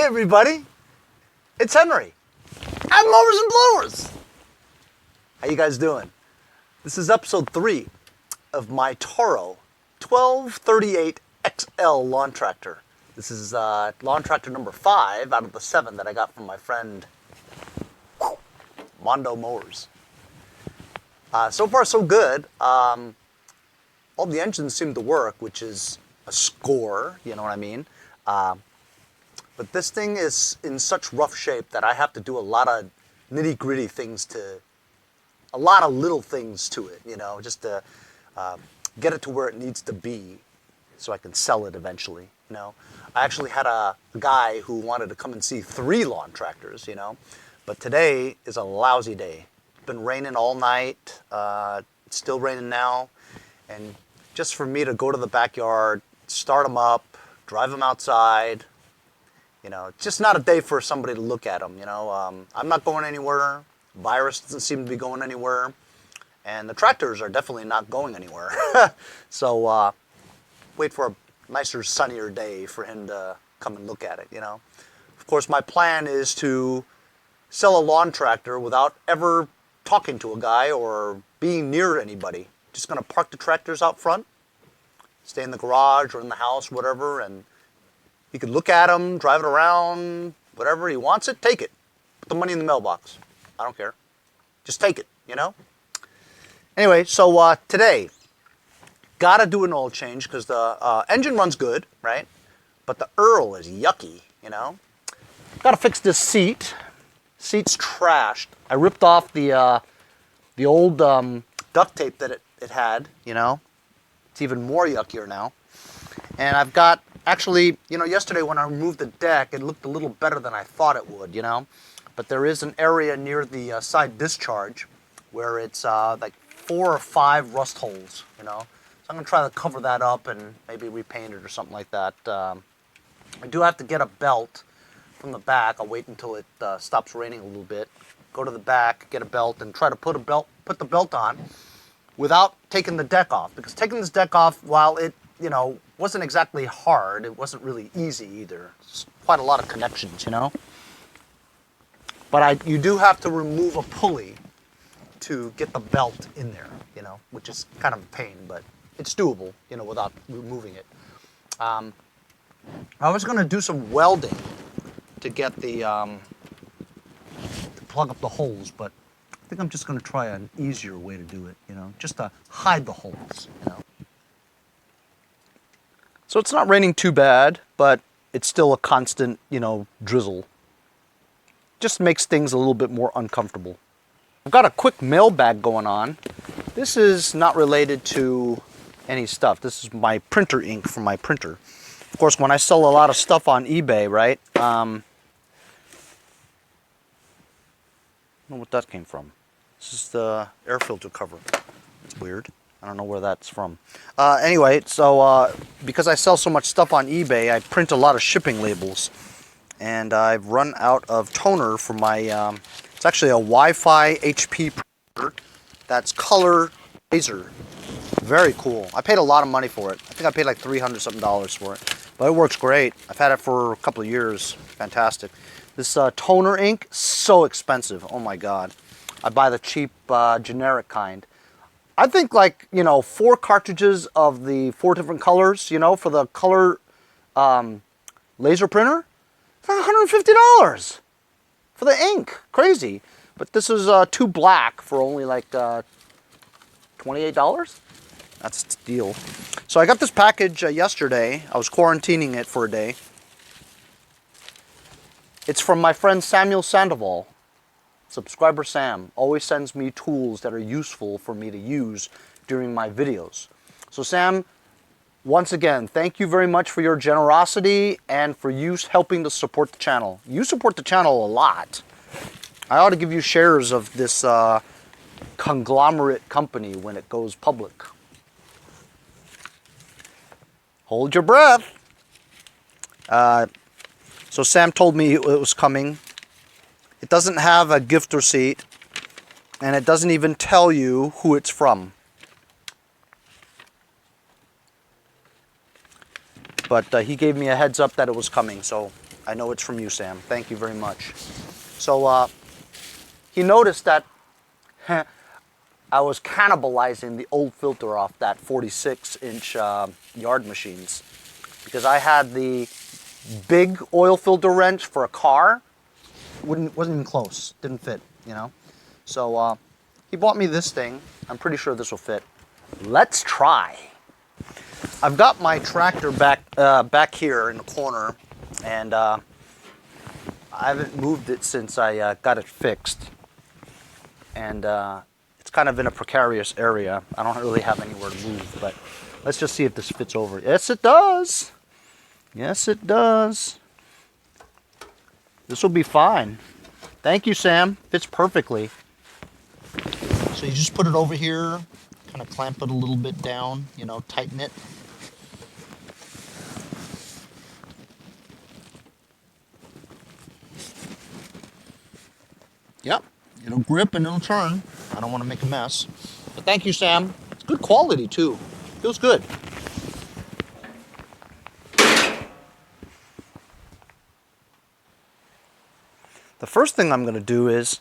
Hey everybody, it's Henry. I'm Mowers and Blowers. How you guys doing? This is episode 3 of my Toro 1238Xl lawn tractor. This is lawn tractor number 5 out of the 7 that I got from my friend Mondo Mowers. So far so good. All the engines seem to work, which is a score, you know what I mean? But this thing is in such rough shape that I have to do a lot of nitty-gritty things a lot of little things to it, you know, just to get it to where it needs to be so I can sell it eventually, you know. I actually had a guy who wanted to come and see 3 lawn tractors, you know, but today is a lousy day. It's been raining all night, it's still raining now, and just for me to go to the backyard, start them up, drive them outside, you know, it's just not a day for somebody to look at them, you know. I'm not going anywhere. Virus doesn't seem to be going anywhere. And the tractors are definitely not going anywhere. So wait for a nicer, sunnier day for him to come and look at it, you know. Of course, my plan is to sell a lawn tractor without ever talking to a guy or being near anybody. Just going to park the tractors out front, stay in the garage or in the house, whatever, and he can look at them, drive it around, whatever he wants it, take it. Put the money in the mailbox. I don't care. Just take it, you know? Anyway, so today, gotta do an oil change because the engine runs good, right? But the Earl is yucky, you know? Gotta fix this seat. Seat's trashed. I ripped off the old duct tape that it had, you know? It's even more yuckier now. And I've got, actually, you know, yesterday when I removed the deck, it looked a little better than I thought it would, you know? But there is an area near the side discharge where it's like 4 or 5 rust holes, you know? So I'm going to try to cover that up and maybe repaint it or something like that. I do have to get a belt from the back. I'll wait until it stops raining a little bit. Go to the back, get a belt, and try to put the belt on without taking the deck off. Because taking this deck off, while it, you know, wasn't exactly hard, it wasn't really easy either. It's quite a lot of connections, you know? But you do have to remove a pulley to get the belt in there, you know, which is kind of a pain, but it's doable, you know, without removing it. I was going to do some welding to get the, to plug up the holes, but I think I'm just going to try an easier way to do it, you know, just to hide the holes, you know. So it's not raining too bad, but it's still a constant, you know, drizzle. Just makes things a little bit more uncomfortable. I've got a quick mailbag going on. This is not related to any stuff. This is my printer ink from my printer. Of course, when I sell a lot of stuff on eBay, right? I don't know what that came from. This is the air filter cover. It's weird. I don't know where that's from. Anyway, so because I sell so much stuff on eBay, I print a lot of shipping labels. And I've run out of toner for my, it's actually a Wi-Fi HP printer that's color laser. Very cool. I paid a lot of money for it. I think I paid like $300-something for it. But it works great. I've had it for a couple of years. Fantastic. This toner ink, so expensive. Oh my God. I buy the cheap generic kind. I think like, you know, 4 cartridges of the 4 different colors, you know, for the color laser printer. $150 for the ink. Crazy. But this is 2 black for only like $28. That's a deal. So I got this package yesterday. I was quarantining it for a day. It's from my friend Samuel Sandoval. Subscriber Sam always sends me tools that are useful for me to use during my videos. So Sam, once again, thank you very much for your generosity and for you helping to support the channel. You support the channel a lot. I ought to give you shares of this conglomerate company when it goes public. Hold your breath. So Sam told me it was coming. It doesn't have a gift receipt, and it doesn't even tell you who it's from. But he gave me a heads up that it was coming, so I know it's from you, Sam. Thank you very much. So he noticed that I was cannibalizing the old filter off that 46-inch yard machines, because I had the big oil filter wrench for a car. Wasn't even close. Didn't fit, you know. So he bought me this thing. I'm pretty sure this will fit. Let's try. I've got my tractor back here in the corner, and I haven't moved it since I got it fixed. And it's kind of in a precarious area. I don't really have anywhere to move, but let's just see if this fits over. Yes, it does. Yes, it does. This will be fine. Thank you, Sam. Fits perfectly. So you just put it over here, kind of clamp it a little bit down, you know, tighten it. Yep, it'll grip and it'll turn. I don't want to make a mess. But thank you, Sam. It's good quality, too. Feels good. The first thing I'm going to do is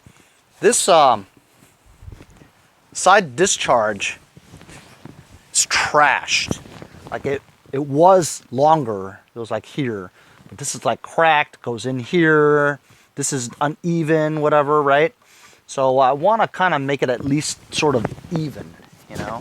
this side discharge is trashed. Like it was longer. It was like here. But this is like cracked, goes in here. This is uneven, whatever, right? So I want to kind of make it at least sort of even, you know?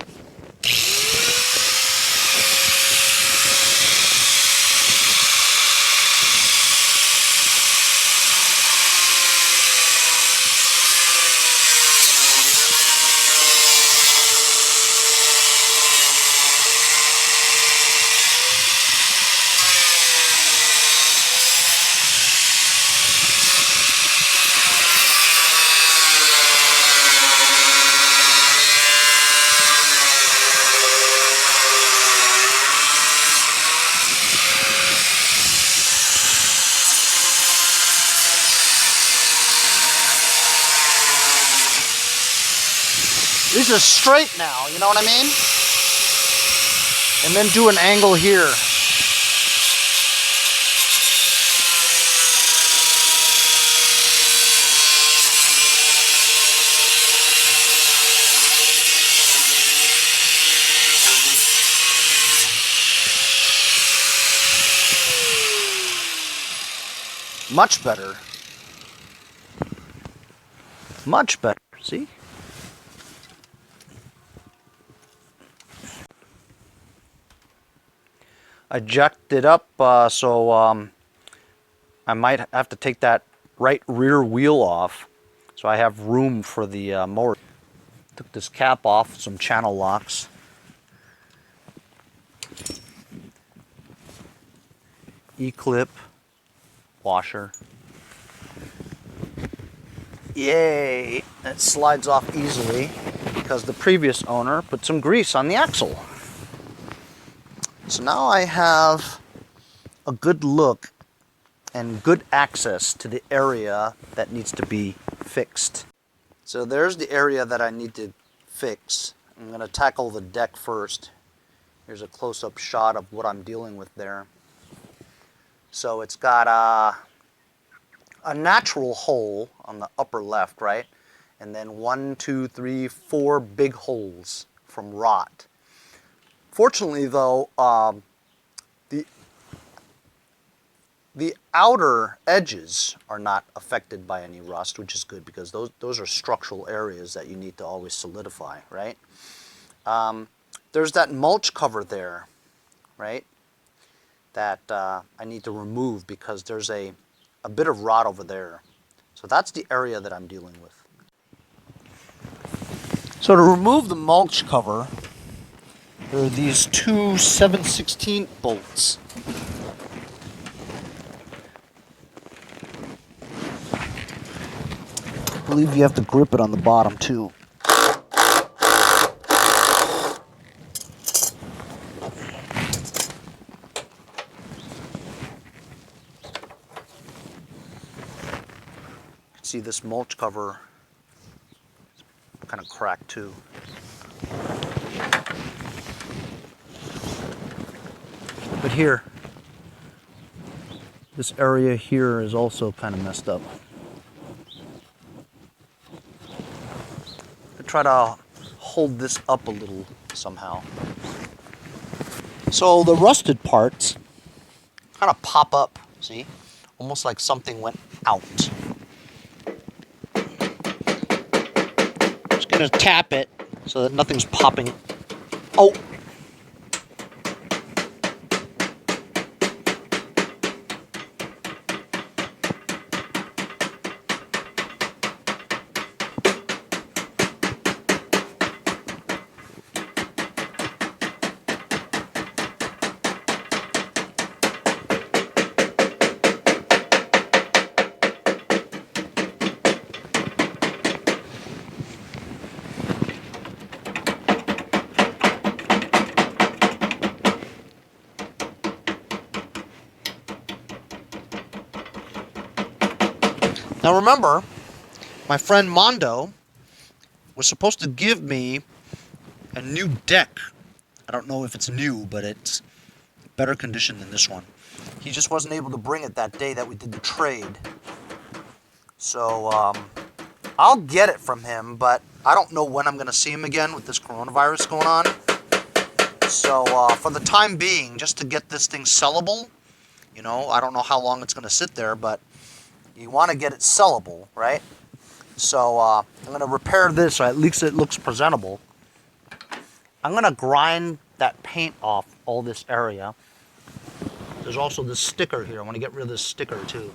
These are straight now, you know what I mean? And then do an angle here. Much better. Much better, see? I jacked it up so I might have to take that right rear wheel off so I have room for the mower. Took this cap off, some channel locks. E-clip washer. Yay! It slides off easily because the previous owner put some grease on the axle. So now I have a good look and good access to the area that needs to be fixed. So there's the area that I need to fix. I'm going to tackle the deck first. Here's a close-up shot of what I'm dealing with there. So it's got a natural hole on the upper left, right? And then 1, 2, 3, 4 big holes from rot. Fortunately, though, the outer edges are not affected by any rust, which is good because those are structural areas that you need to always solidify, right? There's that mulch cover there, right? That I need to remove because there's a bit of rot over there. So that's the area that I'm dealing with. So to remove the mulch cover, there are these two 7/16 bolts. I believe you have to grip it on the bottom too. See this mulch cover kind of cracked too. But here, This area here is also kind of messed up. I try to hold this up a little somehow. So the rusted parts kind of pop up, see? Almost like something went out. Just gonna tap it so that nothing's popping. Oh! Now remember, my friend Mondo was supposed to give me a new deck. I don't know if it's new, but it's better condition than this one. He just wasn't able to bring it that day that we did the trade. So I'll get it from him, but I don't know when I'm going to see him again with this coronavirus going on. So for the time being, just to get this thing sellable, you know, I don't know how long it's going to sit there, but you want to get it sellable, right? So I'm going to repair this so at least it looks presentable. I'm going to grind that paint off all this area. There's also this sticker here. I want to get rid of this sticker too.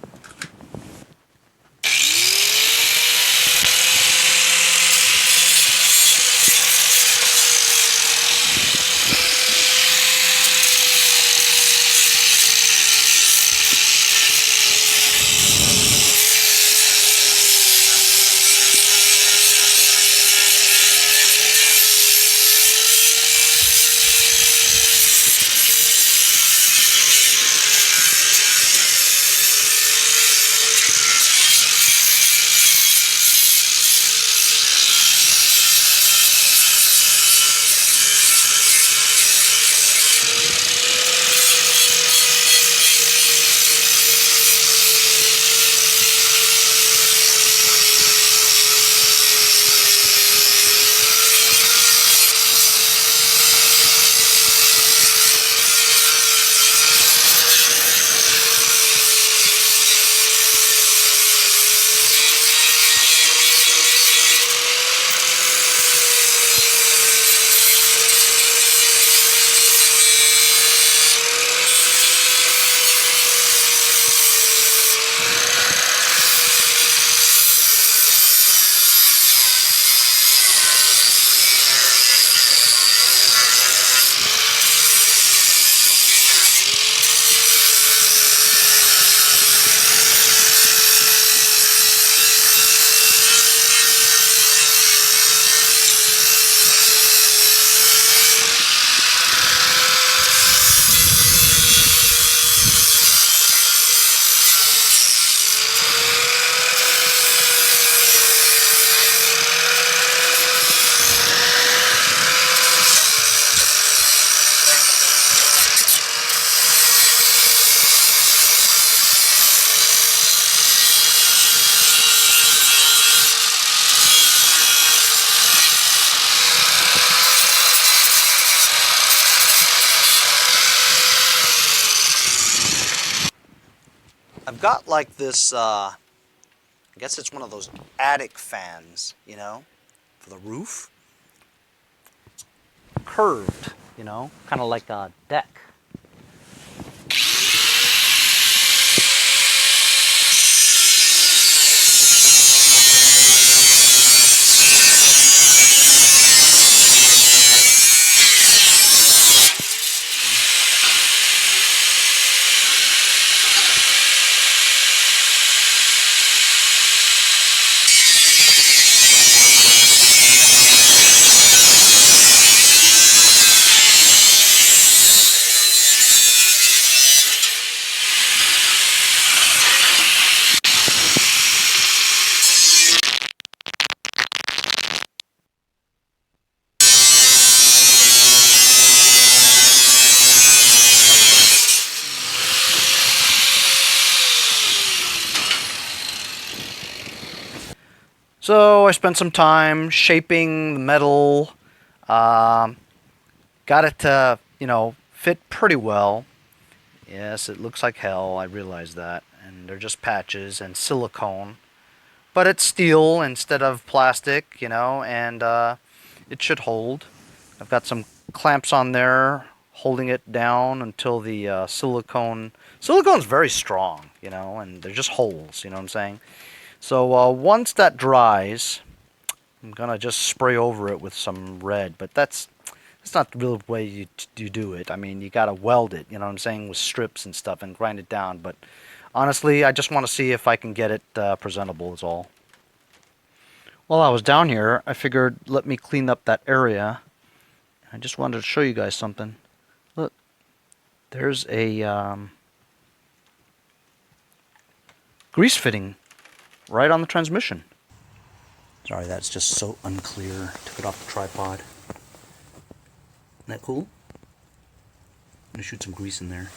I've got like this, I guess it's one of those attic fans, you know, for the roof. It's curved, you know, kind of like a deck. So I spent some time shaping the metal, got it to, fit pretty well. Yes, it looks like hell, I realize that, and they're just patches and silicone. But it's steel instead of plastic, and it should hold. I've got some clamps on there holding it down until the silicone's very strong, and they're just holes, you know what I'm saying? So once that dries, I'm gonna just spray over it with some red, but that's not the real way you do it. I mean, you gotta weld it, you know what I'm saying, with strips and stuff and grind it down. But honestly, I just want to see if I can get it presentable is all. While I was down here, I figured let me clean up that area. I just wanted to show you guys something. Look, there's a grease fitting right on the transmission. Sorry, that's just so unclear. Took it off the tripod. Isn't that cool? I'm gonna shoot some grease in there.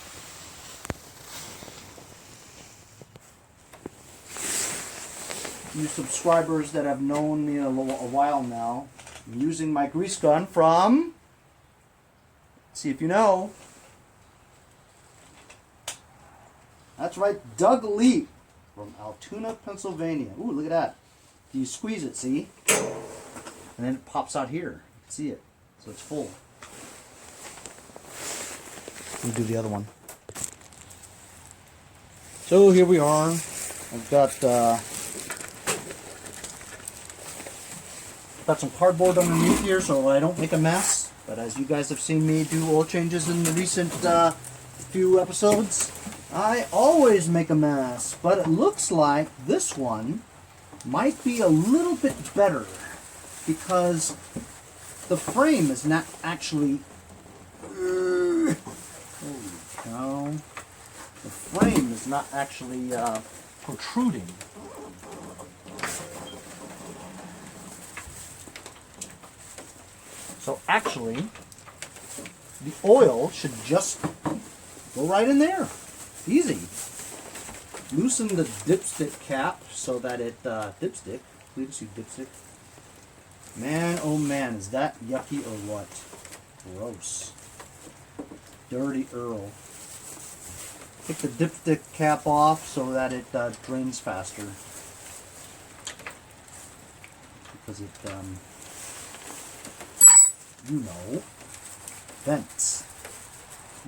You subscribers that have known me a while now, I'm using my grease gun from, let's see if you know. That's right, Doug Lee from Altoona, Pennsylvania. Ooh, look at that. You squeeze it, see? And then it pops out here. You can see it. So it's full. Let me do the other one. So here we are. I've got some cardboard underneath here so I don't make a mess. But as you guys have seen me do oil changes in the recent few episodes, I always make a mess. But it looks like this one might be a little bit better because the frame is not actually... Holy cow. The frame is not actually protruding. So actually, the oil should just go right in there. Easy. Loosen the dipstick cap so that it, dipstick, please you dipstick. Man, oh man, is that yucky or what? Gross. Dirty Earl. Take the dipstick cap off so that it drains faster. Because it, vents.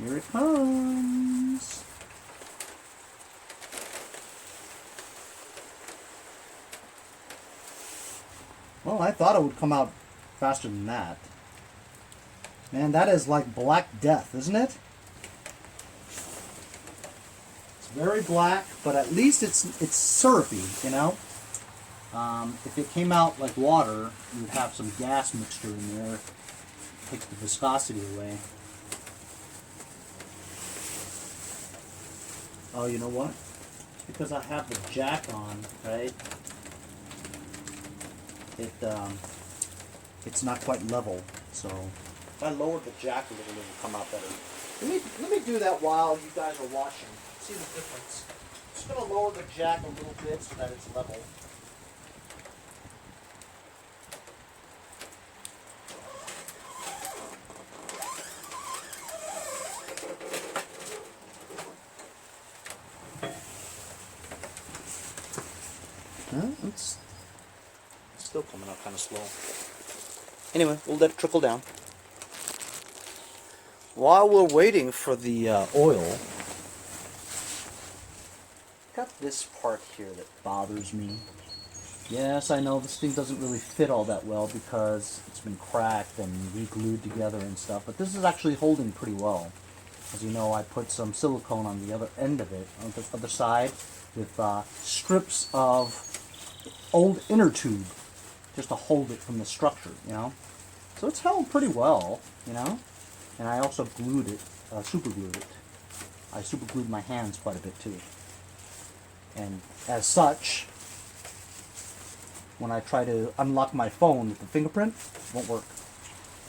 Here it comes. Well, I thought it would come out faster than that. Man, that is like Black Death, isn't it? It's very black, but at least it's syrupy, you know? If it came out like water, you would have some gas mixture in there. Takes the viscosity away. Oh, you know what? It's because I have the jack on, right? It's not quite level, so if I lowered the jack a little, it would come out better. Let me do that while you guys are watching. See the difference. I'm just going to lower the jack a little bit so that it's level. It's still coming out kind of slow. Anyway, we'll let it trickle down. While we're waiting for the oil, got this part here that bothers me. Yes, I know this thing doesn't really fit all that well because it's been cracked and re-glued together and stuff, but this is actually holding pretty well. As you know, I put some silicone on the other end of it, on the other side, with strips of old inner tube, just to hold it from the structure, you know. So it's held pretty well, you know. And I also glued it, super glued it. I super glued my hands quite a bit too. And as such, when I try to unlock my phone with the fingerprint, it won't work.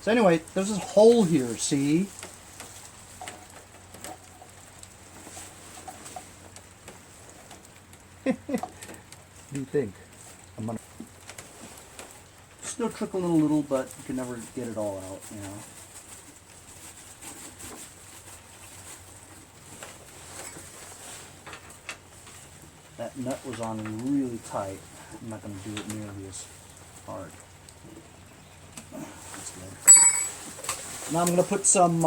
So anyway, there's this hole here, see? What do you think? still trickling a little, but you can never get it all out, you know. That nut was on really tight. I'm not going to do it nearly as hard. That's good. Now I'm going to put some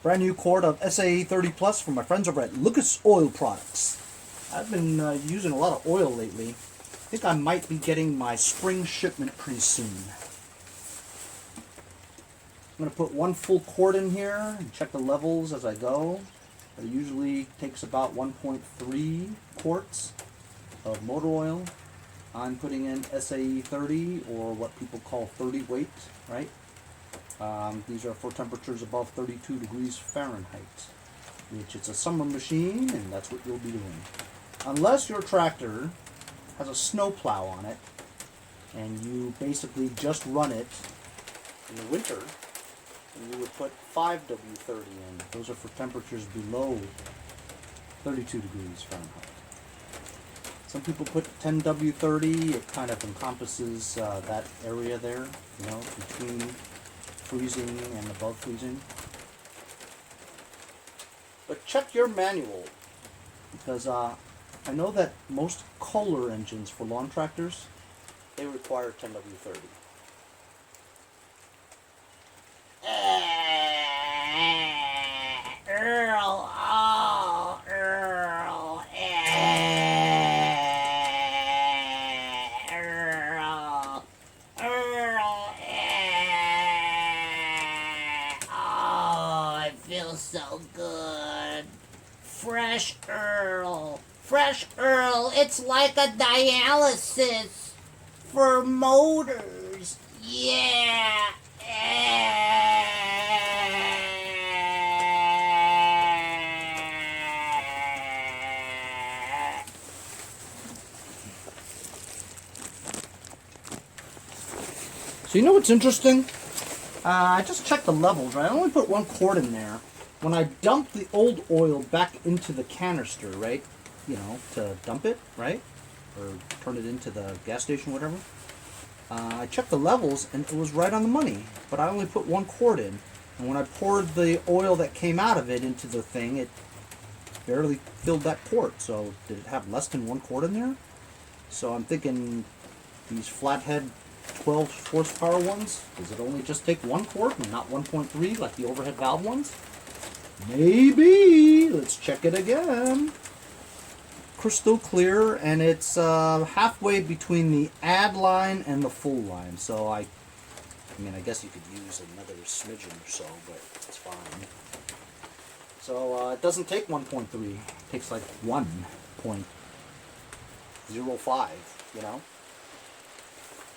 brand new quart of STA-30 Plus from my friends over at Lucas Oil Products. I've been using a lot of oil lately. I think I might be getting my spring shipment pretty soon. I'm going to put 1 full quart in here and check the levels as I go. It usually takes about 1.3 quarts of motor oil. I'm putting in STA-30, or what people call 30 weight, right? These are for temperatures above 32 degrees Fahrenheit, which it's a summer machine, and that's what you'll be doing. Unless your tractor has a snow plow on it, and you basically just run it in the winter, and you would put 5W30 in. Those are for temperatures below 32 degrees Fahrenheit. Some people put 10W30. It kind of encompasses that area there, you know, between freezing and above freezing. But check your manual, because I know that most Kohler engines for lawn tractors, they require 10W30. Earl, oh, Earl, Earl, Earl, oh, it feels so good. Fresh Earl, it's like a dialysis for motors. Yeah. So you know what's interesting? I just checked the levels, right? I only put 1 quart in there. When I dump the old oil back into the canister, right? You know, to dump it, right? Or turn it into the gas station, whatever. I checked the levels, and it was right on the money. But I only put 1 quart in. And when I poured the oil that came out of it into the thing, it barely filled that quart. So did it have less than 1 quart in there? So I'm thinking these flathead 12 horsepower ones, does it only just take 1 quart and not 1.3 like the overhead valve ones? Maybe. Let's check it again. Crystal clear, and it's halfway between the add line and the full line. So I mean, I guess you could use another smidgen or so, but it's fine. So it doesn't take 1.3. It takes like 1.05, you know?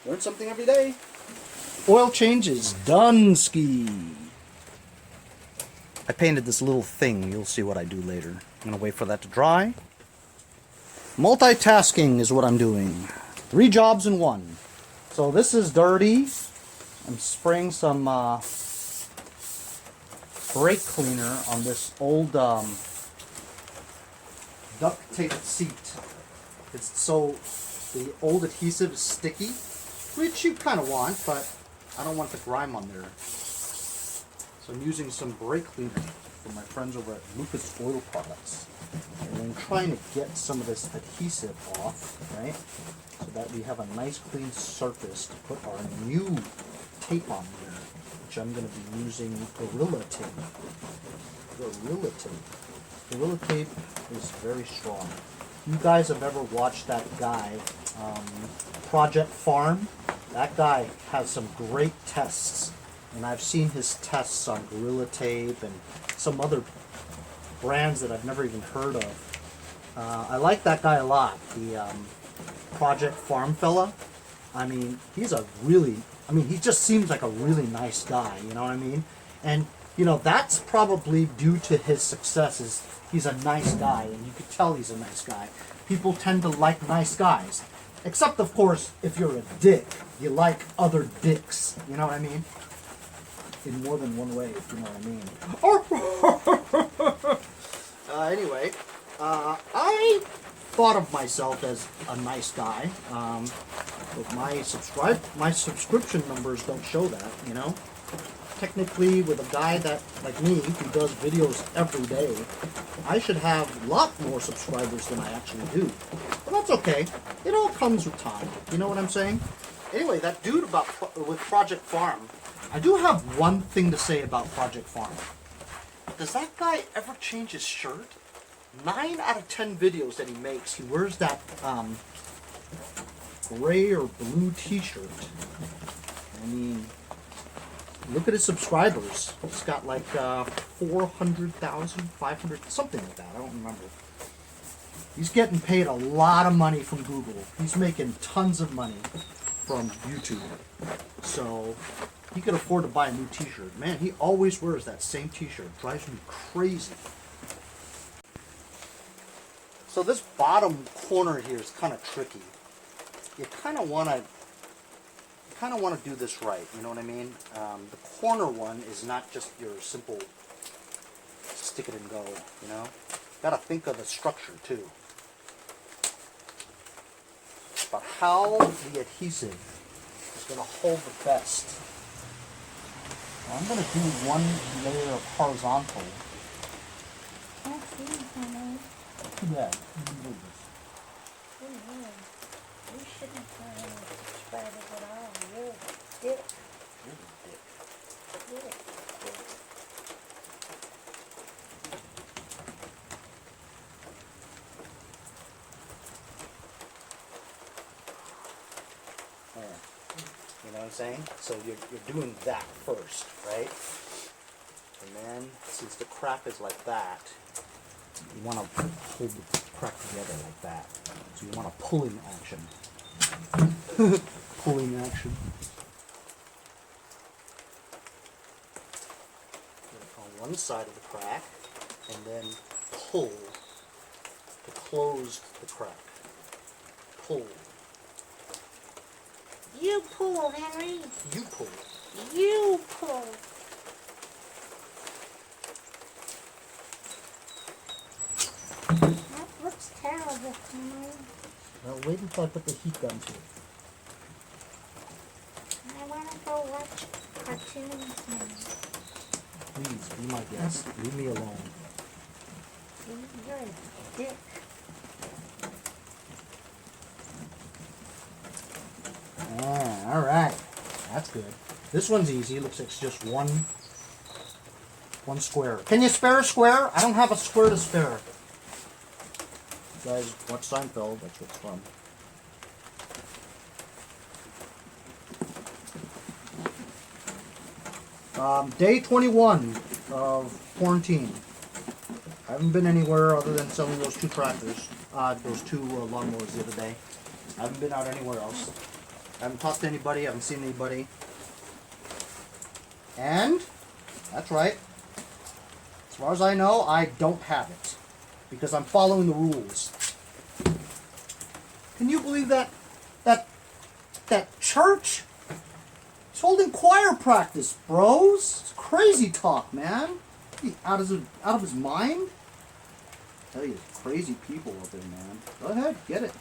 Learn something every day. Oil change is done ski. I painted this little thing. You'll see what I do later. I'm going to wait for that to dry. Multitasking is what I'm doing. 3 jobs in 1. So this is dirty. I'm spraying some brake cleaner on this old duct tape seat. It's so the old adhesive is sticky, which you kind of want, but I don't want the grime on there. So I'm using some brake cleaner from my friends over at Lucas Oil Products. And I'm trying to get some of this adhesive off, right? So that we have a nice clean surface to put our new tape on there, which I'm going to be using Gorilla Tape. Gorilla Tape. Gorilla Tape is very strong. You guys have ever watched that guy, Project Farm? That guy has some great tests, and I've seen his tests on Gorilla Tape and some other brands that I've never even heard of. I like that guy a lot, the Project Farm fella. I mean, he's a really, he just seems like a really nice guy, you know what I mean? And, you know, that's probably due to his successes. He's a nice guy, and you could tell he's a nice guy. People tend to like nice guys. Except, of course, if you're a dick. You like other dicks, you know what I mean? In more than one way, if you know what I mean. Anyway, I thought of myself as a nice guy. But my subscription numbers don't show that, you know? Technically, with a guy that, like me, who does videos every day, I should have a lot more subscribers than I actually do. But that's okay. It all comes with time. You know what I'm saying? Anyway, that dude with Project Farm, I do have one thing to say about Project Farm. Does that guy ever change his shirt? 9 out of 10 videos that he makes, he wears that gray or blue t-shirt. I mean, look at his subscribers. He's got like 400,000, 500, something like that. I don't remember. He's getting paid a lot of money from Google. He's making tons of money from YouTube. So he could afford to buy a new t-shirt. Man, he always wears that same t-shirt. Drives me crazy. So this bottom corner here is kind of tricky. You kind of want to do this right. You know what I mean? The corner one is not just your simple stick it and go. You know, got to think of the structure too. But how the adhesive is going to hold the best. Now I'm going to do one layer of horizontal. Too bad. You shouldn't spread it at all. You're a dick. You're a dick. You're a dick. There. You know what I'm saying? So you're doing that first, right? And then, since the crack is like that, you want to hold the crack together like that. So you want a pulling action. Pulling action. On one side of the crack, and then pull to close the crack. Pull. You pull, Henry. You pull. You pull. That looks terrible to me. Now wait until I put the heat gun to it. I want to go watch cartoons now. Please, be my guest. Leave me alone. You're a dick. Ah, alright. That's good. This one's easy. Looks like it's just one square. Can you spare a square? I don't have a square to spare. You guys watch Seinfeld, that's what it's from. Day 21 of quarantine. I haven't been anywhere other than selling those 2 tractors, those 2 lawnmowers the other day. I haven't been out anywhere else. I haven't talked to anybody, I haven't seen anybody. And, that's right, as far as I know, I don't have it. Because I'm following the rules. Can you believe that church is holding choir practice, bros? It's crazy talk, man. He out of his mind? I tell you, crazy people out there, man. Go ahead, get it.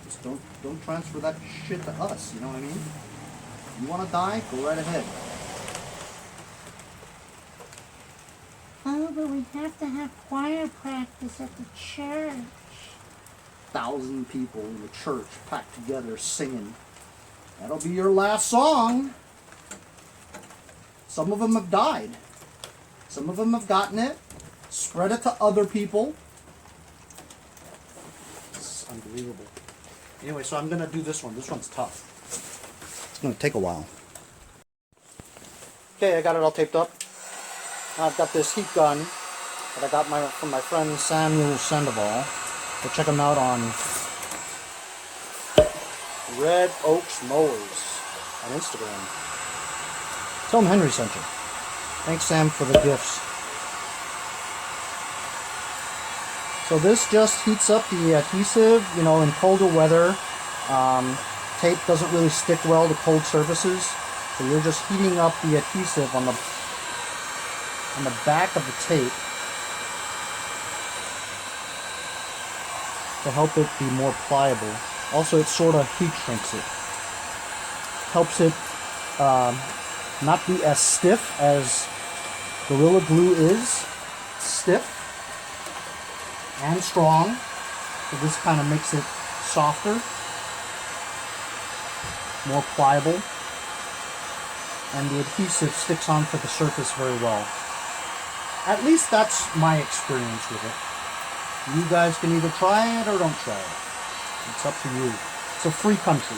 Just don't transfer that shit to us, you know what I mean? You wanna die? Go right ahead. Oh, but we have to have choir practice at the church. 1,000 people in the church packed together singing. That'll be your last song. Some of them have died. Some of them have gotten it, spread it to other people. It's unbelievable. Anyway, so I'm going to do this one. This one's tough. It's going to take a while. Okay, I got it all taped up. I've got this heat gun that I got from my friend Samuel Sandoval. So check him out on Red Oaks Mowers on Instagram. Tell him Henry sent you. Thanks, Sam, for the gifts. So this just heats up the adhesive, you know, in colder weather. Tape doesn't really stick well to cold surfaces. So you're just heating up the adhesive on the back of the tape to help it be more pliable Also, it sort of heat shrinks it. Helps it not be as stiff as Gorilla Glue is. Stiff and strong. So this kind of makes it softer, more pliable, and the adhesive sticks onto the surface very well. At least that's my experience with it. You guys can either try it or don't try it. It's up to you. It's a free country.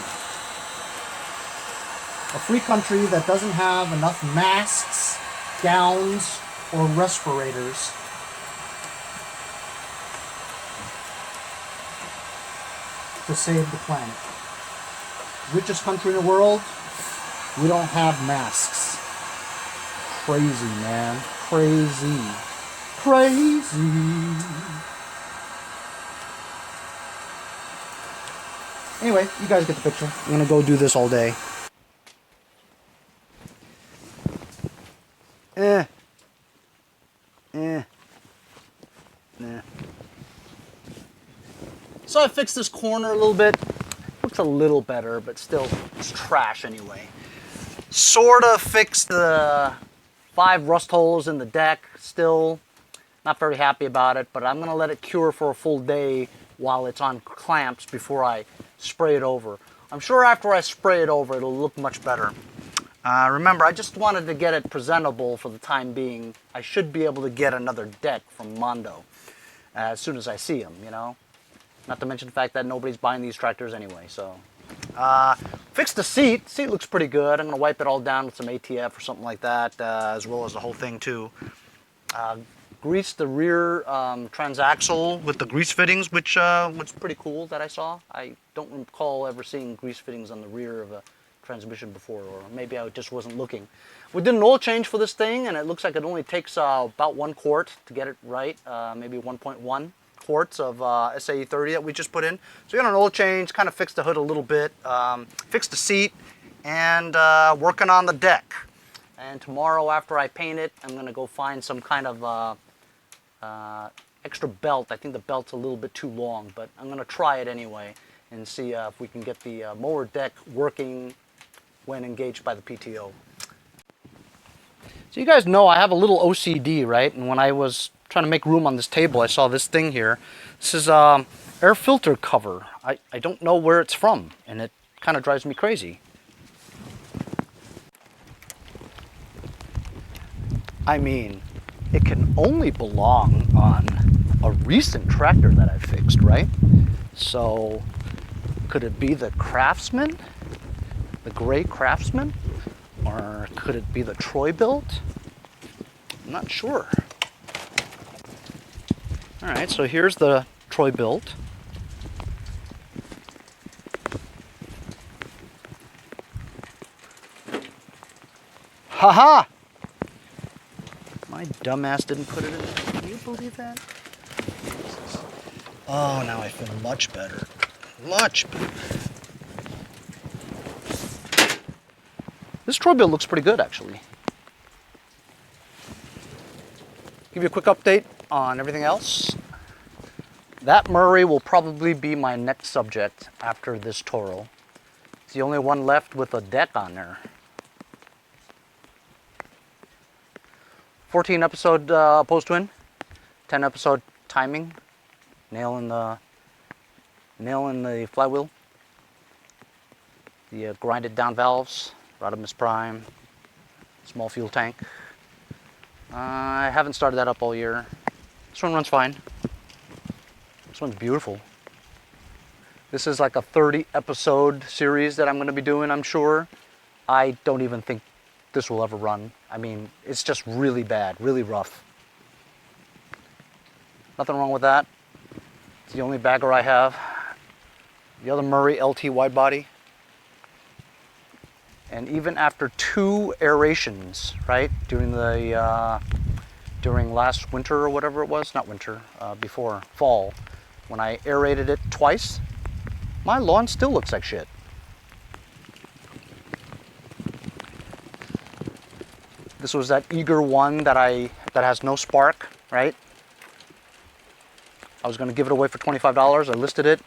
A free country that doesn't have enough masks, gowns, or respirators to save the planet. Richest country in the world, we don't have masks. Crazy, man. Crazy. Crazy. Anyway, you guys get the picture. I'm gonna go do this all day. Nah. So I fixed this corner a little bit. Looks a little better, but still it's trash anyway. Sort of fixed the 5 rust holes in the deck. Still not very happy about it, but I'm gonna let it cure for a full day while it's on clamps before I spray it over. I'm sure after I spray it over, it'll look much better. Remember, I just wanted to get it presentable for the time being. I should be able to get another deck from Mondo as soon as I see them, you know? Not to mention the fact that nobody's buying these tractors anyway, so. Fixed the seat. Seat looks pretty good. I'm gonna wipe it all down with some ATF or something like that, as well as the whole thing too. Greased the rear transaxle with the grease fittings, which was pretty cool that I saw. I don't recall ever seeing grease fittings on the rear of a transmission before, or maybe I just wasn't looking. We did an oil change for this thing, and it looks like it only takes about 1 quart to get it right, maybe 1.1 quarts of STA-30 that we just put in. So we got an oil change, kind of fixed the hood a little bit, fixed the seat, and working on the deck. And tomorrow after I paint it, I'm going to go find some kind of extra belt. I think the belt's a little bit too long, but I'm going to try it anyway and see if we can get the mower deck working when engaged by the PTO. So you guys know I have a little OCD, right? And when I was trying to make room on this table, I saw this thing here. This is air filter cover. I don't know where it's from, and it kind of drives me crazy. I mean, it can only belong on a recent tractor that I fixed, right? So could it be the Craftsman? The gray Craftsman? Or could it be the Troy built? I'm not sure. All right, so here's the Troy built. Haha! My dumbass didn't put it in there. Can you believe that? Oh, now I feel much better. Much better. This Troy build looks pretty good, actually. Give you a quick update on everything else. That Murray will probably be my next subject after this Toro. It's the only one left with a deck on there. 14 episode post twin, 10 episode timing, nail in the flywheel, the grinded down valves, Rodimus Prime, small fuel tank. I haven't started that up all year. This one runs fine. This one's beautiful. This is like a 30 episode series that I'm going to be doing, I'm sure. I don't even think this will ever run. I mean, it's just really bad, really rough. Nothing wrong with that. It's the only bagger I have. The other Murray LT wide body. And even after 2 aerations, right, during last winter or whatever it was, not winter, before fall, when I aerated it twice, my lawn still looks like shit. This was that Eager one that has no spark, right? I was going to give it away for $25. I listed it.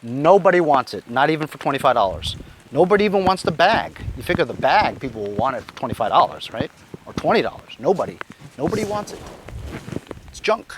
Nobody wants it, not even for $25. Nobody even wants the bag. You figure the bag, people will want it for $25, right? Or $20. Nobody wants it. It's junk.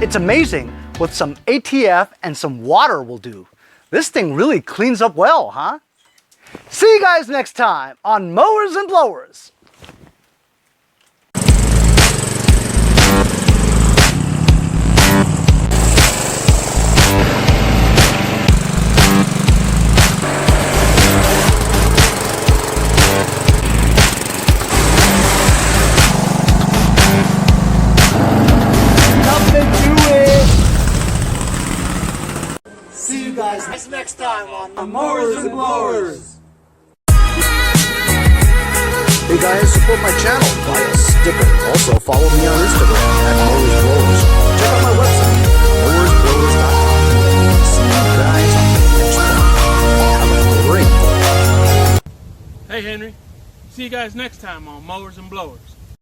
It's amazing what some ATF and some water will do. This thing really cleans up well, huh? See you guys next time on Mowers and Blowers. See you guys next time on the Mowers and Blowers. Hey guys, support my channel, buy a sticker. Also follow me on Instagram at Mowers Blowers. Check out my website, mowersblowers.com. See you guys next time. Have a great day. Hey Henry, see you guys next time on Mowers and Blowers.